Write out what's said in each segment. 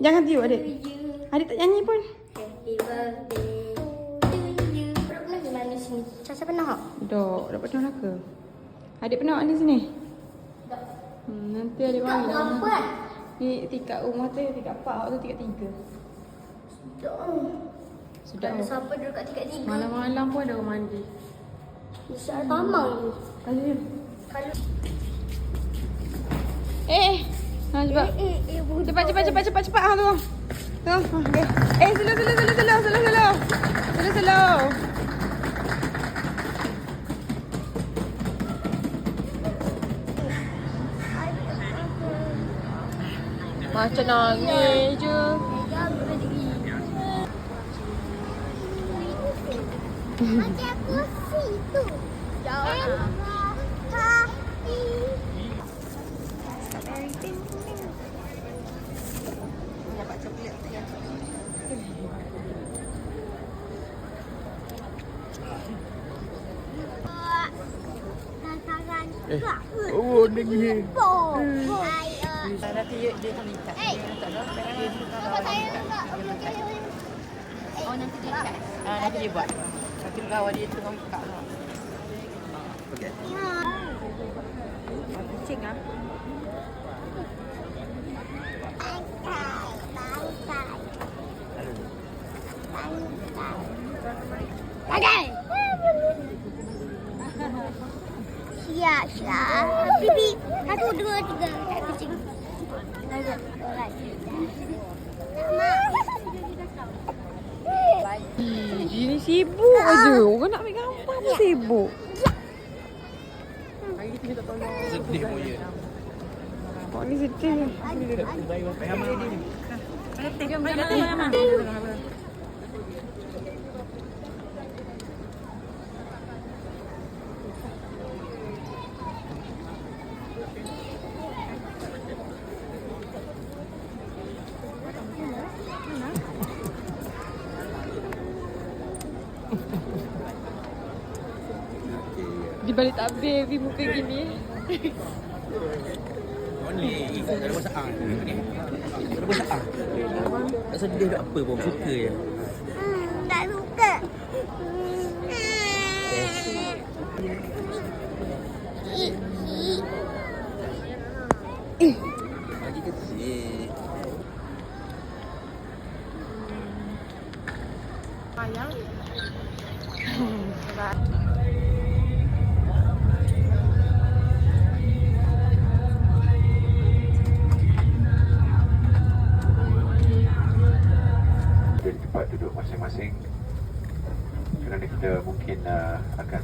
Jangan tiup adik. Adik tak nyanyi pun. Happy birthday to you. Pernah ke mana sini? Caca pernah tak? Dah pernah lah ke? Adik pernah tak di sini? Nanti adik mari lah. Apa kan? Ni tingkat rumah tu, tingkat 4 tu tingkat 3. Sudah ada siapa duduk kat tingkat 3. Malam-malam pun ada orang mandi. Mesti ada tamang ni. Adik. Kalau Ha, cepat. Cepat. Ha tu. Tu. Okay. Slow. Macam nangis je. macam kursi tu. Jauh. Dapat coklat tu ya. Oh, nangis. Nanti dia akan ikat. Oh, nanti dia ikat. Nanti dia buat. Nanti kawan dia tengah ikat tu. Okey. Kucing ah. Pandai. Siap. Pipi. 1, 2, 3. Tak kucing. Ini sibuk aje. Orang nak ambil gambar pun sibuk. Hari ni kita tak tolong. Sedih moya. Kau ni sedih. Di balik tabir Evi muka gini. Oh ni, tak ada masalah. Tak ada masalah. Tak sedih tak apa pun, suka je. Tak suka. Lagi kecil. Ayang. Cepat duduk masing-masing kerana kita mungkin akan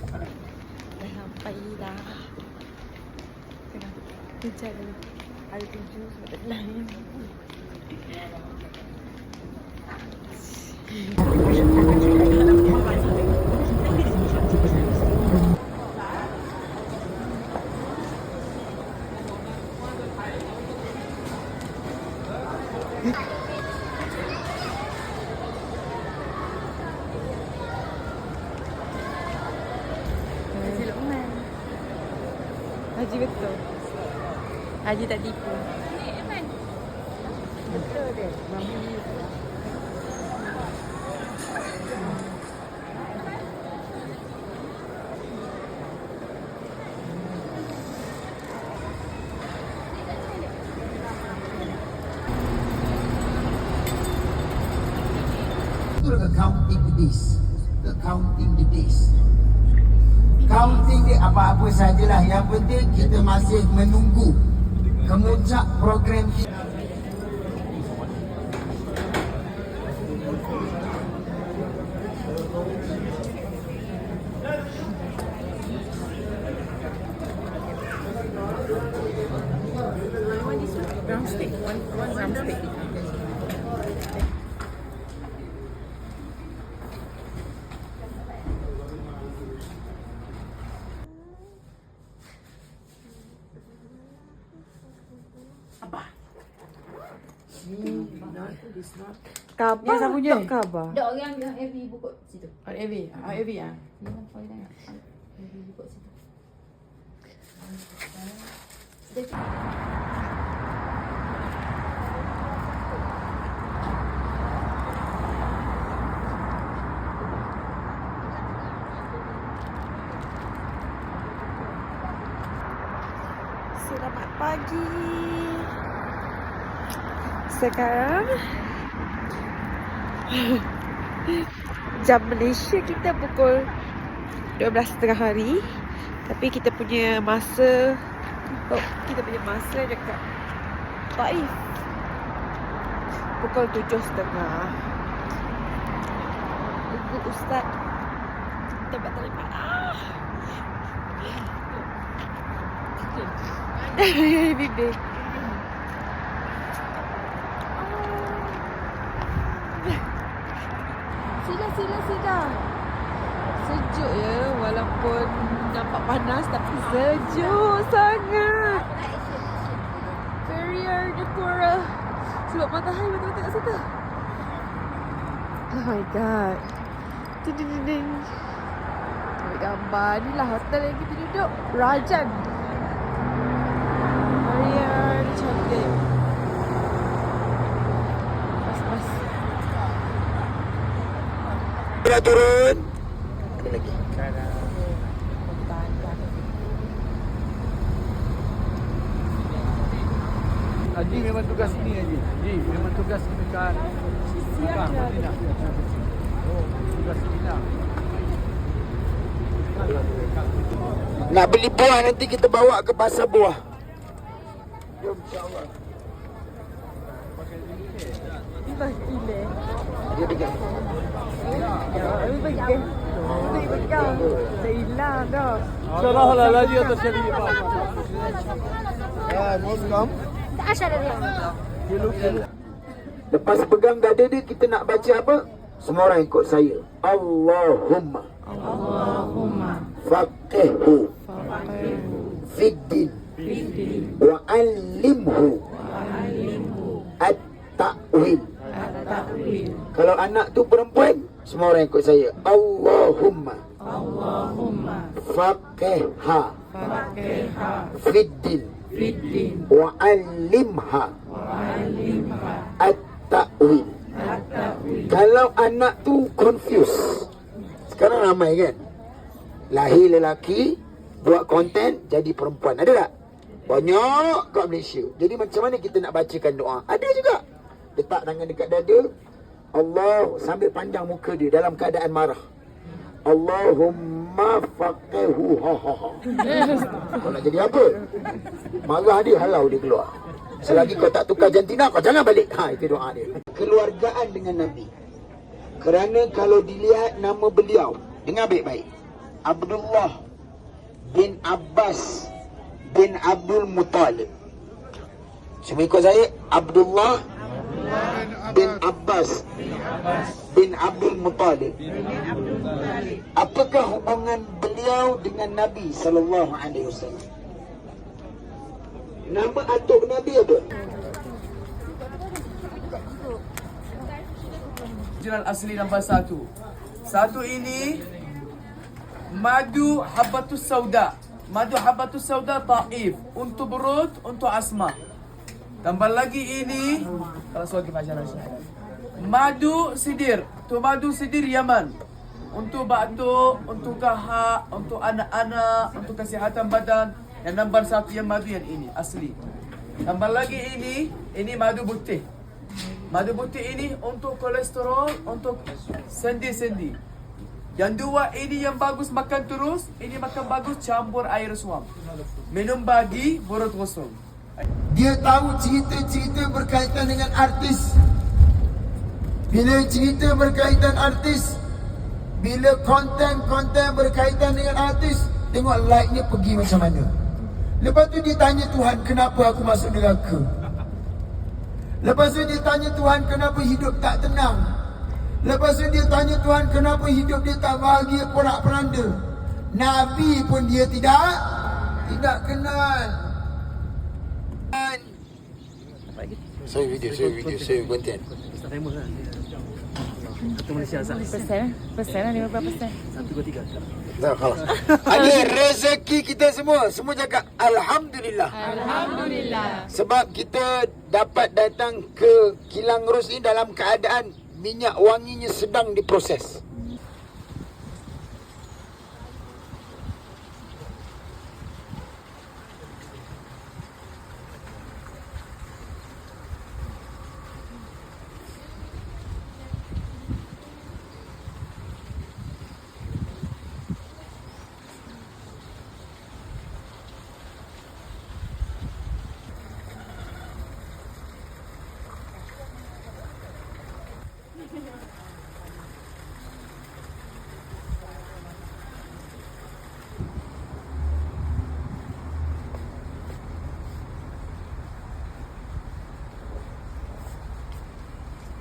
Dah sampai dah. Tengah kejar dulu. Hari 7 sebab deadline. Haji Luqman. Haji betul. Haji tak tipu. Betul dia. Mami. Counting the days. Counting dia apa-apa sajalah. Yang penting kita masih menunggu kemuncak program kita. Drumstick. One drumstick. Kabar Ni siapa je? tak kabar. Ada orang yang Evi buka situ. Evi ah. Dia nampak dia Evi buka situ. Selamat pagi. Sekarang jam Malaysia kita pukul 12.30 hari. Tapi kita punya masa dekat Taif pukul 7.30. Tunggu Ustaz tempat terlibat. Bibi. Sila. Sejuk ya, walaupun nampak panas tapi sejuk sangat. Barrier Nakura. Sebab matahari betul-betul kat situ. Oh my god. Ding. Ambil gambar. Inilah hotel yang kita duduk. Rajan. Barrier cantik. Pas. Dah turun. Ada lagi. Haji memang tugas ni Haji. Haji memang tugas dekat Mekah, Madinah. Oh, tugas kita. Nak beli buah nanti kita bawa ke pasar buah. Jom insya-Allah. Gila. Dia pegang. Pegang. Dah hilang dah. Salahlah lagi atau syari apa. Muslim. Asyhadu an Lepas pegang dada dia, kita nak baca apa? Semua orang ikut saya. Allahumma faqihhu fiddin wa alimhu at-ta'wil. Kalau anak tu perempuan, semua orang ikut saya. Allahumma faqihha fiddin wa alimha at-ta'wil. Kalau anak tu confused. Sekarang ramai kan, lahir lelaki, buat konten, jadi perempuan. Ada tak? Banyak kat Malaysia. Jadi macam mana kita nak bacakan doa? Ada juga. Letak tangan dekat dada, Allah, sambil pandang muka dia dalam keadaan marah. Allahumma faqihhu Kau nak jadi apa? Marah dia, halau dia keluar. Selagi kau tak tukar jantina, kau jangan balik. Itu doa dia. Keluargaan dengan Nabi. Kerana kalau dilihat nama beliau, dengar baik-baik. Abdullah bin Abbas bin Abdul Muttalib. Semua ikut saya. Abdullah bin Abbas bin Abdul Muttalib. Apakah hubungan beliau dengan Nabi SAW? Nama atuk Nabi apa? Original asli nombor 1. Satu ini Madu Habbatus Sauda. Madu Habbatus Sauda Taif. Untuk Burud, untuk Asma. Tambah lagi ini, kalau suatu masyarakat. Madu Sidir. Tu Madu Sidir Yaman. Untuk batuk, untuk kahak, untuk anak-anak, untuk kesihatan badan. Yang nombor 1 yang madu yang ini asli. Tambah lagi ini madu putih. Madu putih ini untuk kolesterol, untuk sendi-sendi. Yang dua ini yang bagus makan terus, ini makan bagus campur air suam. Minum bagi perut kosong. Dia tahu cerita-cerita berkaitan dengan artis. Bila cerita berkaitan artis, bila konten-konten berkaitan dengan artis, tengok like-nya pergi macam mana. Lepas tu dia tanya Tuhan, kenapa aku masuk neraka? Lepas tu dia tanya Tuhan, kenapa hidup tak tenang? Lepas tu dia tanya Tuhan, kenapa hidup dia tak bahagia, porak-peranda? Nabi pun dia tidak kenal. Saya video konten. Ustaz famous kan. Satu Malaysia Azhar. Persen lah, 50%. 1, 2, 3. Dah kalah. Ada rezeki kita semua. Semua cakap Alhamdulillah. Sebab kita dapat datang ke Kilang Ros ini dalam keadaan minyak wanginya sedang diproses.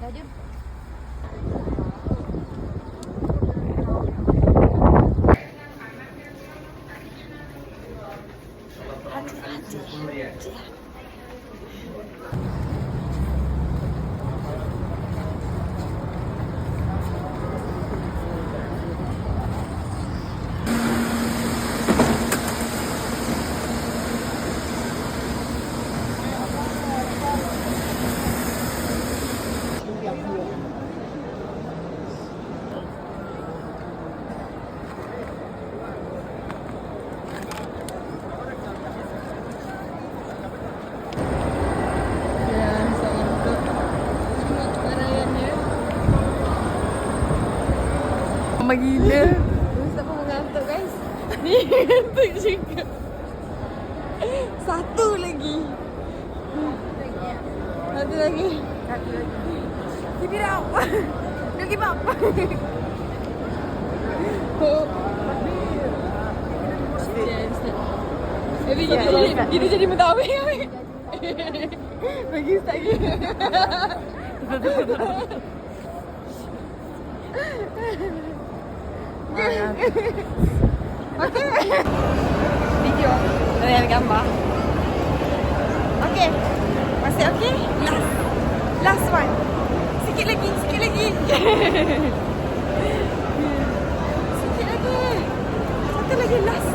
Baju. Ya, saya untuk perayaan. Lama gila. Ustaz pun mengantuk guys. Ni ngantuk juga. Satu lagi. Satu lagi. Keep it up. Don't give up. Oh. Kita jadi mentawai. Bagi Ustaz lagi. Okey. Video. Ada gambar. Okey. Masih okey? Last one. Sikit lagi, sikit lagi. Sikit lagi. Satu lagi last.